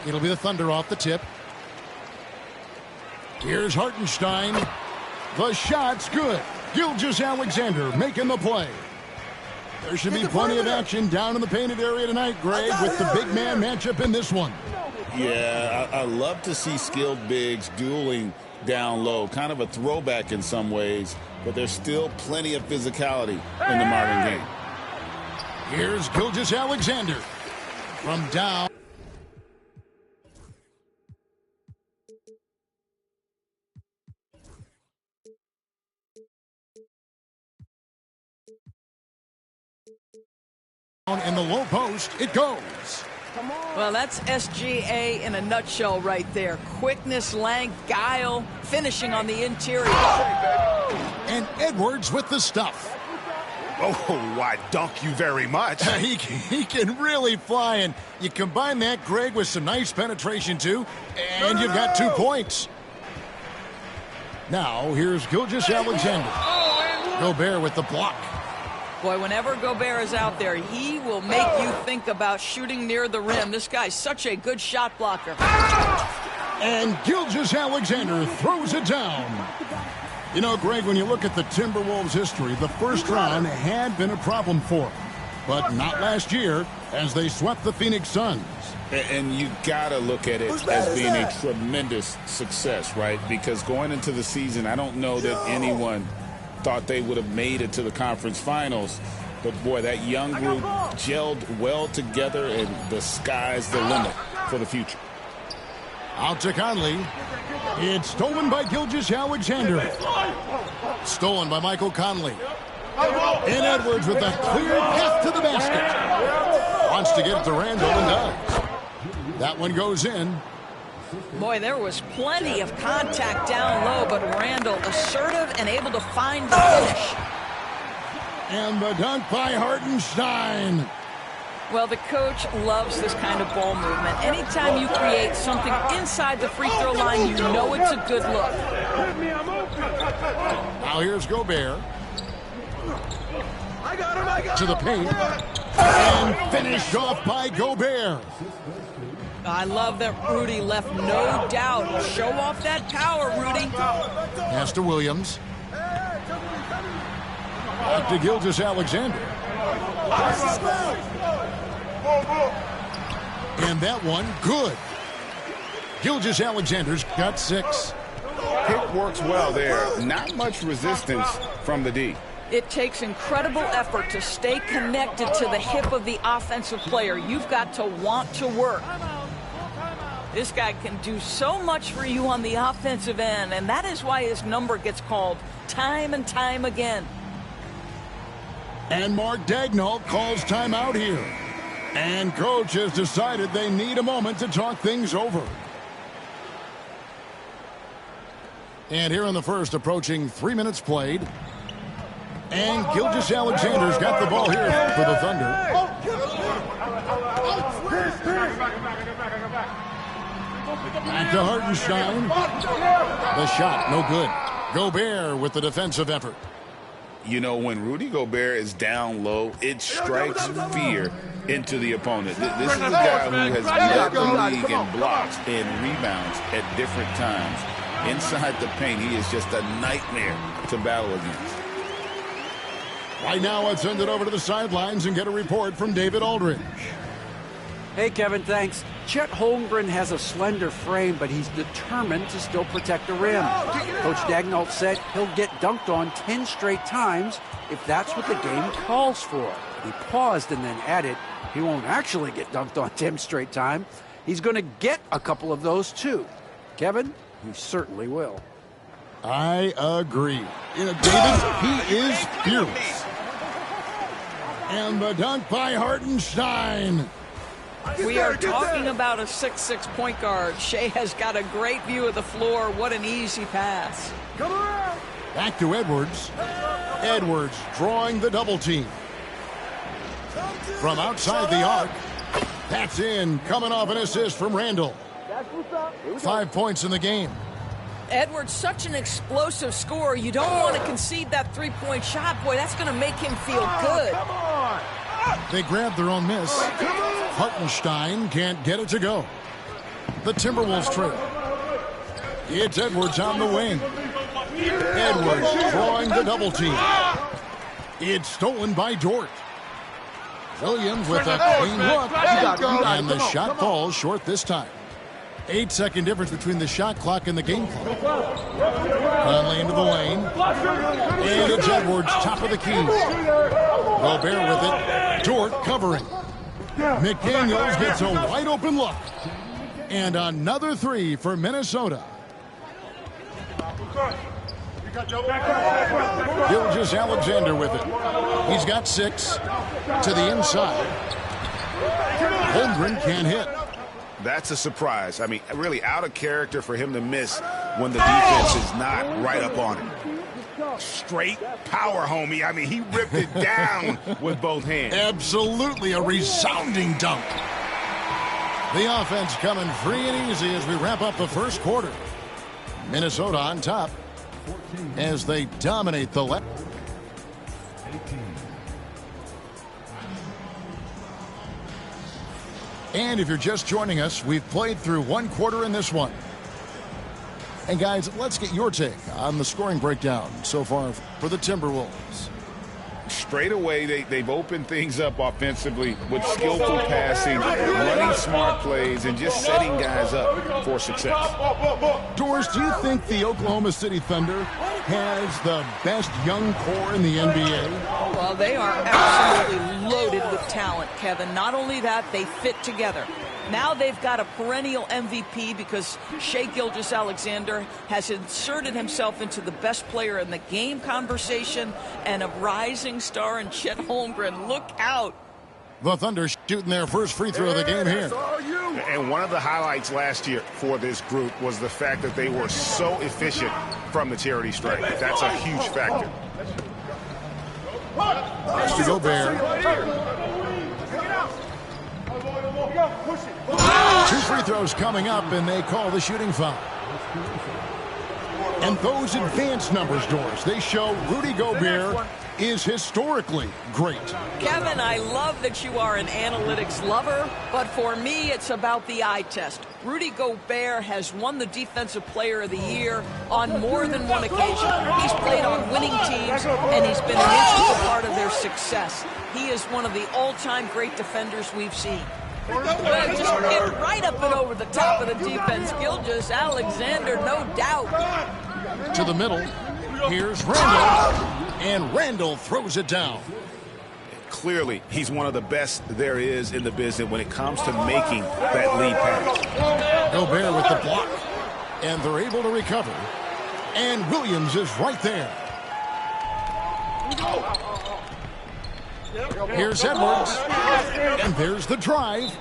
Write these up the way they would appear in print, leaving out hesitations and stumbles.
It'll be the Thunder off the tip. Here's Hartenstein. The shot's good. Gilgeous-Alexander making the play. There should be plenty of action down in the painted area tonight, Greg, with the big man matchup in this one. Yeah, I love to see skilled bigs dueling down low. Kind of a throwback in some ways, but there's still plenty of physicality in the modern game. Here's Gilgeous-Alexander from down. In the low post, it goes. Well, that's SGA in a nutshell right there. Quickness, length, guile, finishing on the interior. And Edwards with the stuff. Oh, why, dunk you very much. He can really fly, and you combine that, Greg, with some nice penetration, too, and you've got 2 points. Now, here's Gilgeous-Alexander. Gobert with the block. Boy, whenever Gobert is out there, he will make you think about shooting near the rim. This guy's such a good shot blocker. And Gilgeous-Alexander throws it down. You know, Greg, when you look at the Timberwolves' history, the first round had been a problem for them. But not last year, as they swept the Phoenix Suns. And you got to look at it as being a tremendous success, right? Because going into the season, I don't know that anyone thought they would have made it to the conference finals. But, boy, that young group gelled well together, and the sky's the limit for the future. Out to Conley. It's stolen by Gilgeous-Alexander. Stolen by Michael Conley. And Edwards with a clear path to the basket. Wants to get it to Randall and does. That one goes in. Boy, there was plenty of contact down low, but Randall assertive and able to find the finish. And the dunk by Hartenstein. Well, the coach loves this kind of ball movement. Anytime you create something inside the free throw line, you know it's a good look. Now here's Gobert. To the paint. And finished off by Gobert. I love that Rudy left no doubt. Show off that power, Rudy. Pass to Williams. Back to Gilgeous-Alexander. And that one, good. Gilgeous-Alexander's got 6. Pick works well there. Not much resistance from the D. It takes incredible effort to stay connected to the hip of the offensive player. You've got to want to work. This guy can do so much for you on the offensive end, and that is why his number gets called time and time again. And Mark Daigneault calls timeout here. And coach has decided they need a moment to talk things over. And here in the first, approaching 3 minutes played. And Gilgeous-Alexander's got the ball here for the Thunder. Back to Hartenstein. The shot, no good. Gobert with the defensive effort. You know, when Rudy Gobert is down low, it strikes fear into the opponent. This is a guy who has led the league in blocks and rebounds at different times. Inside the paint, he is just a nightmare to battle against. Right now, let's send it over to the sidelines and get a report from David Aldridge. Hey, Kevin, thanks. Chet Holmgren has a slender frame, but he's determined to still protect the rim. Coach Daigneault said he'll get dunked on 10 straight times if that's what the game calls for. He paused and then added, he won't actually get dunked on 10 straight times. He's going to get a couple of those, too. Kevin, he certainly will. I agree. You know, David, he is fearless. And the dunk by Hartenstein. We are talking about a 6'6" point guard. Shea has got a great view of the floor. What an easy pass. Back to Edwards. Edwards drawing the double team. From outside the arc. That's in. Coming off an assist from Randall. 5 points in the game. Edwards, such an explosive scorer. You don't want to concede that three-point shot. Boy, that's going to make him feel good. They grabbed their own miss. Hartenstein can't get it to go. The Timberwolves trail. It's Edwards on the wing. Edwards drawing the double team. It's stolen by Dort. Williams with a clean look. And the shot falls short this time. 8-second difference between the shot clock and the game clock. Conley into the lane. And it's Edwards, top of the key. Gobert with it. Dort covering. McDaniels gets a wide open look. And another three for Minnesota. Gilgeous-Alexander with it. He's got 6 to the inside. Holmgren can't hit. That's a surprise. I mean, really out of character for him to miss when the defense is not right up on him. Straight power, homie. I mean, he ripped it down with both hands. Absolutely a resounding dunk. The offense coming free and easy as we wrap up the first quarter. Minnesota on top as they dominate the left. And if you're just joining us, we've played through one quarter in this one. And guys, let's get your take on the scoring breakdown so far for the Timberwolves. Straight away, they've opened things up offensively with skillful passing, running smart plays, and just setting guys up for success. Doris, do you think the Oklahoma City Thunder has the best young core in the NBA? Well, they are absolutely loaded with talent, Kevin. Not only that, they fit together. Now they've got a perennial MVP because Shai Gilgeous-Alexander has inserted himself into the best player in the game conversation, and a rising star in Chet Holmgren. Look out. The Thunder shooting their first free throw of the game here. And one of the highlights last year for this group was the fact that they were so efficient from the charity stripe. That's a huge factor. Pass to Gobert. 2 free throws coming up, and they call the shooting foul. And those advanced numbers, Doris, they show Rudy Gobert is historically great. Kevin, I love that you are an analytics lover, but for me, it's about the eye test. Rudy Gobert has won the Defensive Player of the Year on more than one occasion. He's played on winning teams, and he's been an integral part of their success. He is one of the all-time great defenders we've seen. Well, just get right up and over the top of the defense. Gilgeous-Alexander, no doubt. To the middle. Here's Randall. And Randall throws it down. Clearly, he's one of the best there is in the business when it comes to making that lead pass. Gobert with the block. And they're able to recover. And Williams is right there. Here's Edwards. And there's the drive.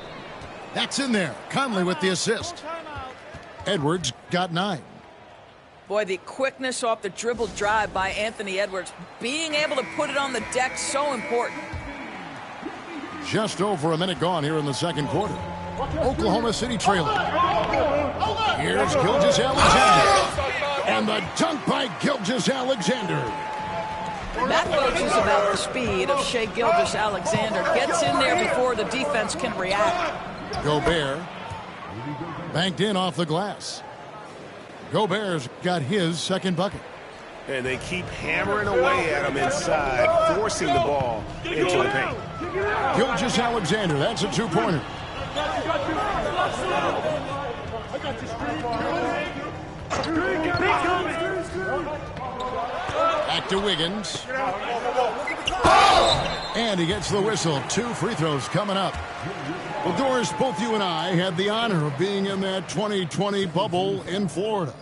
That's in there. Conley with the assist. Edwards got 9. Boy, the quickness off the dribble drive by Anthony Edwards. Being able to put it on the deck, so important. Just over a minute gone here in the second quarter. Oklahoma City trailing. Here's Gilgeous-Alexander. And the dunk by Gilgeous-Alexander. That, folks, is about the speed of Shai Gilgeous-Alexander. Gets in there before the defense can react. Gobert banked in off the glass. Gobert's got his second bucket. And they keep hammering away at him inside, forcing the ball into the paint. Gilgeous-Alexander, that's a 2-pointer. Back to Wiggins. And he gets the whistle. 2 free throws coming up. Well, Doris, both you and I had the honor of being in that 2020 bubble in Florida.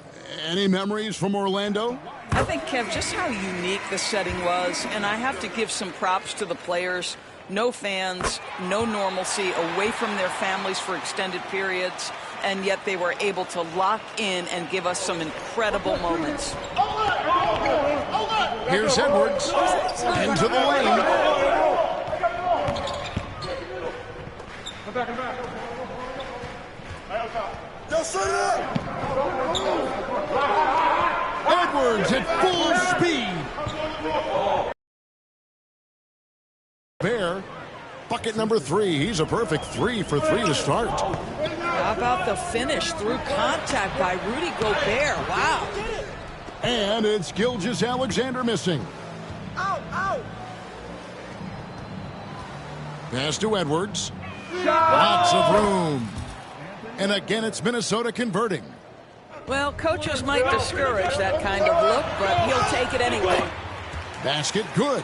Any memories from Orlando? I think, Kev, just how unique the setting was, and I have to give some props to the players. No fans, no normalcy, away from their families for extended periods, and yet they were able to lock in and give us some incredible moments. Here's Edwards into the lane. Edwards at full speed. Bear, bucket number 3. He's a perfect 3 for 3 to start. How about the finish through contact by Rudy Gobert? Wow. And it's Gilgeous-Alexander missing. Pass to Edwards. Lots of room. And again, it's Minnesota converting. Well, coaches might discourage that kind of look, but he'll take it anyway. Basket good.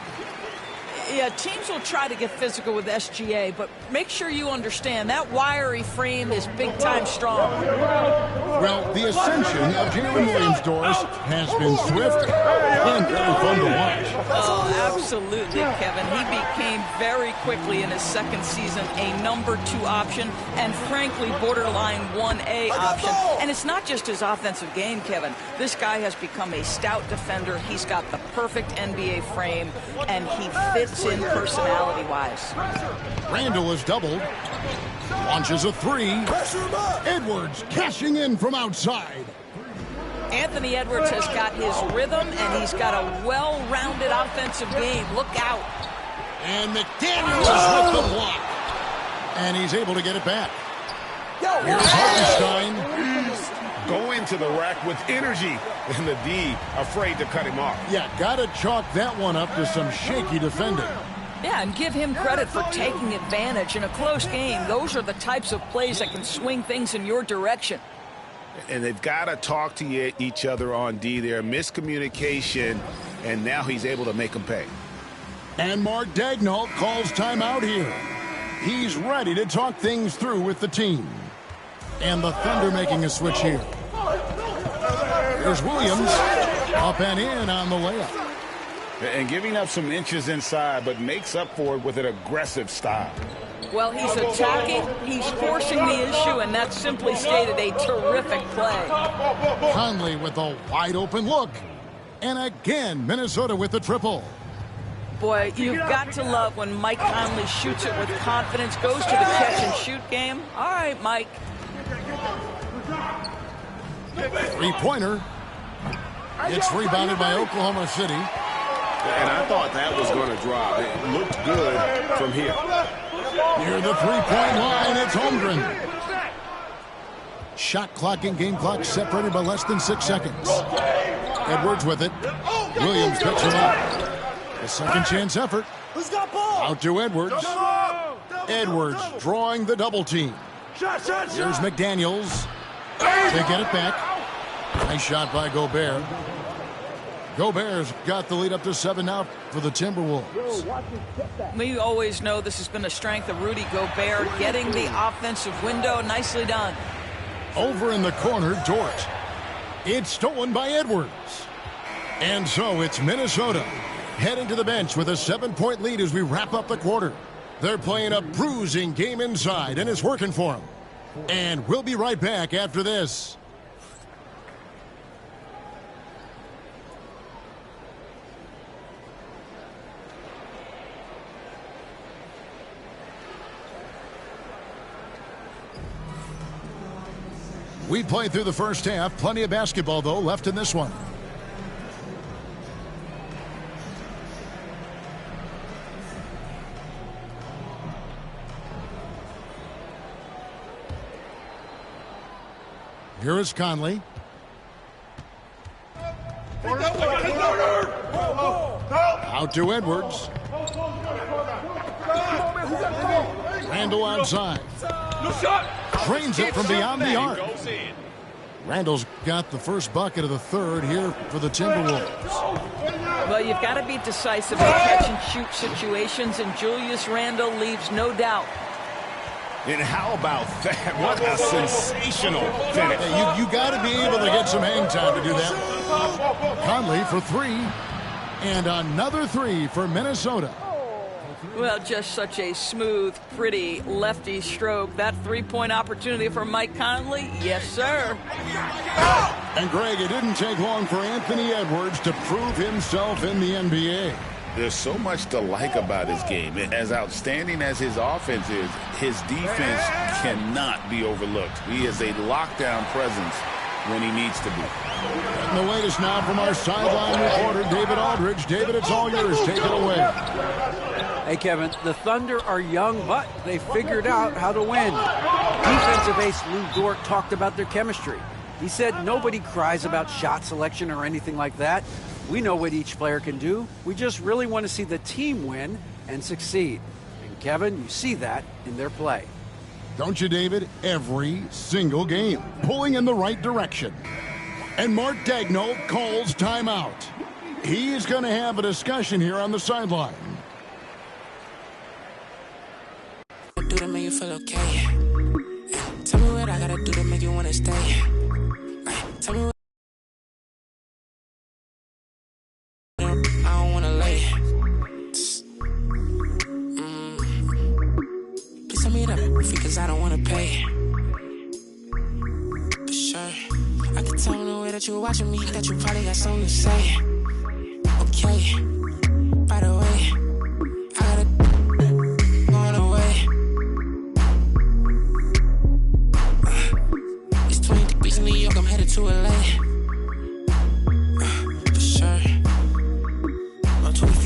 Yeah, teams will try to get physical with SGA, but make sure you understand that wiry frame is big-time strong. Well, the ascension of Jalen Williams-Dort has been swift and very fun to watch. Oh, absolutely, Kevin. He became very quickly in his second season a #2 option and, frankly, borderline 1A option. And it's not just his offensive game, Kevin. This guy has become a stout defender. He's got the perfect NBA frame, and he fits in personality-wise. Randall is doubled. Launches a three. Edwards cashing in from outside. Anthony Edwards has got his rhythm, and he's got a well-rounded offensive game. Look out. And McDaniels with the block. And he's able to get it back. Here's Hartenstein. Going to the rack with energy, and the D afraid to cut him off. Yeah, gotta chalk that one up to some shaky defending. Yeah, and give him credit for taking advantage in a close game. Those are the types of plays that can swing things in your direction. And they've got to talk to each other on D there. Miscommunication, and now he's able to make them pay. And Mark Daigneault calls timeout here. He's ready to talk things through with the team. And the Thunder making a switch here. Here's Williams. Up and in on the layup. And giving up some inches inside, but makes up for it with an aggressive style. Well, he's attacking, he's forcing the issue, and that's simply stated a terrific play. Conley with a wide open look. And again, Minnesota with the triple. Boy, you've got to love when Mike Conley shoots it with confidence, goes to the catch-and-shoot game. All right, Mike. Three-pointer. It's rebounded by Oklahoma City. And I thought that was going to drop. It looked good from here. Near the three-point line, it's Holmgren. Shot clock and game clock separated by less than 6 seconds. Edwards with it. Williams picks him up. A second chance effort. Out to Edwards. Edwards drawing the double team. Here's McDaniels. They get it back. Nice shot by Gobert. Gobert's got the lead up to 7 now for the Timberwolves. We always know this has been a strength of Rudy Gobert, getting the offensive window. Nicely done. Over in the corner, Dort. It's stolen by Edwards. And so it's Minnesota heading to the bench with a 7-point lead as we wrap up the quarter. They're playing a bruising game inside, and it's working for them. And we'll be right back after this. We played through the first half. Plenty of basketball, though, left in this one. Here is Conley. Out to Edwards. Randall outside. Drains it from beyond the arc. Randall's got the first bucket of the third here for the Timberwolves. Well, you've got to be decisive in catch-and-shoot situations, and Julius Randle leaves no doubt. And how about that? What a sensational finish. Hey, you got to be able to get some hang time to do that. Conley for three. And another three for Minnesota. Well, just such a smooth, pretty lefty stroke. That three-point opportunity for Mike Conley, yes, sir. And, Greg, it didn't take long for Anthony Edwards to prove himself in the NBA. There's so much to like about his game. As outstanding as his offense is, his defense cannot be overlooked. He is a lockdown presence when he needs to be. And the latest now from our sideline reporter, David Aldridge. David, it's all yours. Take it away. Hey, Kevin, the Thunder are young, but they figured out how to win. Defensive ace Lou Dort talked about their chemistry. He said nobody cries about shot selection or anything like that. We know what each player can do. We just really want to see the team win and succeed. And Kevin, you see that in their play. Don't you, David? Every single game, pulling in the right direction. And Mark Daigneault calls timeout. He is going to have a discussion here on the sideline. Do to make you feel okay. Tell me what I gotta do to make you wanna stay. Tell me what I don't wanna lay. Please tell me that free, cause I don't wanna pay. For sure, I can tell in the way that you're watching me that you probably got something to say. Okay, by the way, I gotta going away. It's 20 degrees in New York, I'm headed to LA. For sure, I'm 20 feet